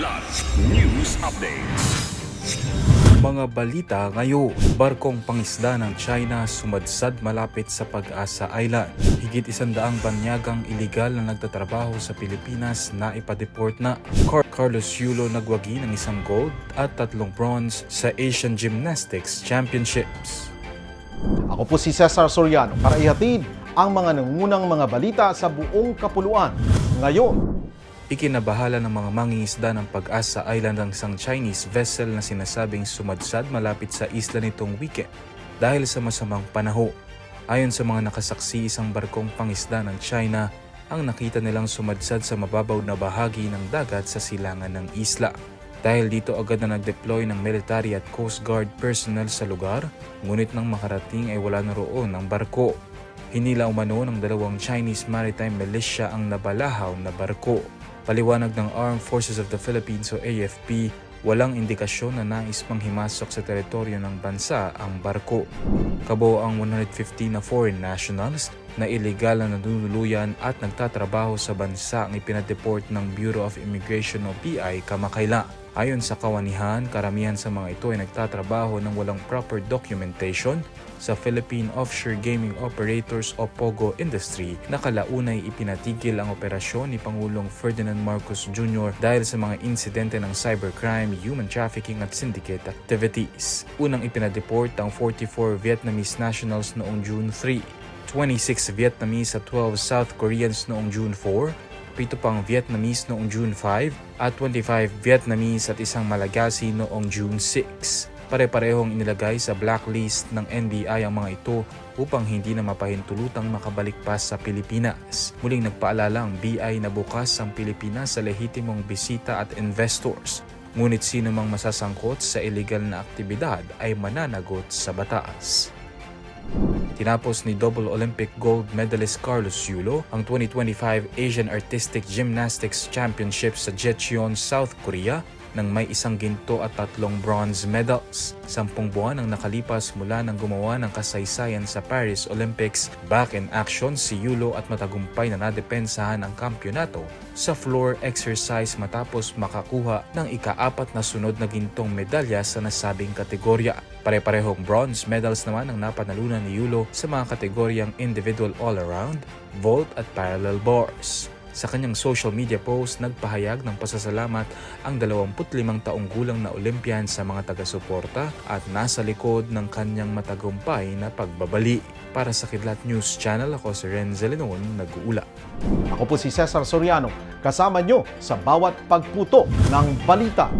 Plus News Updates. Mga balita ngayon, barkong pangisda ng China sumadsad malapit sa Pag-asa Island. Higit 100 banyagang iligal na nagtatrabaho sa Pilipinas na ipa-deport na. Carlos Yulo nagwagi ng 1 gold at 3 bronze sa Asian Gymnastics Championships. Ako po si Cesar Soriano para ihatid ang mga nangunang mga balita sa buong kapuluan. Ngayon, Ikinabahala ng mga mangingisda ng Pag-asa Island ang isang Chinese vessel na sinasabing sumadsad malapit sa isla nitong weekend dahil sa masamang panahon. Ayon sa mga nakasaksi, isang barkong pangisda ng China ang nakita nilang sumadsad sa mababaw na bahagi ng dagat sa silangan ng isla. Dahil dito agad na nag-deploy ng military at Coast Guard personnel sa lugar, ngunit nang makarating ay wala na roon ang barko. Hinila umano ng 2 Chinese Maritime Militia ang nabalahaw na barko. Paliwanag ng Armed Forces of the Philippines o AFP, walang indikasyon na nais manghimasok sa teritoryo ng bansa ang barko. Kabuo ang 150 na foreign nationals na iligal na nanunuluyan at nagtatrabaho sa bansa ang ipinadeport ng Bureau of Immigration o BI kamakailan. Ayon sa kawanihan, karamihan sa mga ito ay nagtatrabaho ng walang proper documentation sa Philippine Offshore Gaming Operators o POGO industry na kalaunay ipinatigil ang operasyon ni Pangulong Ferdinand Marcos Jr. dahil sa mga insidente ng cybercrime, human trafficking at syndicate activities. Unang ipinadeport ang 44 Vietnamese nationals noong June 3, 26 Vietnamese at 12 South Koreans noong June 4, 7 pang Vietnamese noong June 5 at 25 Vietnamese at 1 Malagasy noong June 6. Pare-parehong inilagay sa blacklist ng NBI ang mga ito upang hindi na mapahintulutang makabalik pa sa Pilipinas. Muling nagpaalala ang BI na bukas ang Pilipinas sa lehitimong bisita at investors. Ngunit sino mang masasangkot sa illegal na aktibidad ay mananagot sa batas. Tinapos ni double Olympic gold medalist Carlos Yulo ang 2025 Asian Artistic Gymnastics Championships sa Jecheon, South Korea nang may 1 ginto at 3 bronze medals. 10 buwan ang nakalipas mula nang gumawa ng kasaysayan sa Paris Olympics, back in action si Yulo at matagumpay na nadepensahan ang kampyonato sa floor exercise matapos makakuha ng ika-4 na sunod na gintong medalya sa nasabing kategorya. Pare-parehong bronze medals naman ang napanalunan ni Yulo sa mga kategoryang individual all-around, vault at parallel bars. Sa kanyang social media post, nagpahayag ng pasasalamat ang 25 taong gulang na Olympian sa mga taga-suporta at nasa likod ng kanyang matagumpay na pagbabali. Para sa Kidlat News Channel, ako si Renzel Lenon, nag-uula. ako po si Cesar Soriano, kasama nyo sa bawat pagputo ng balita.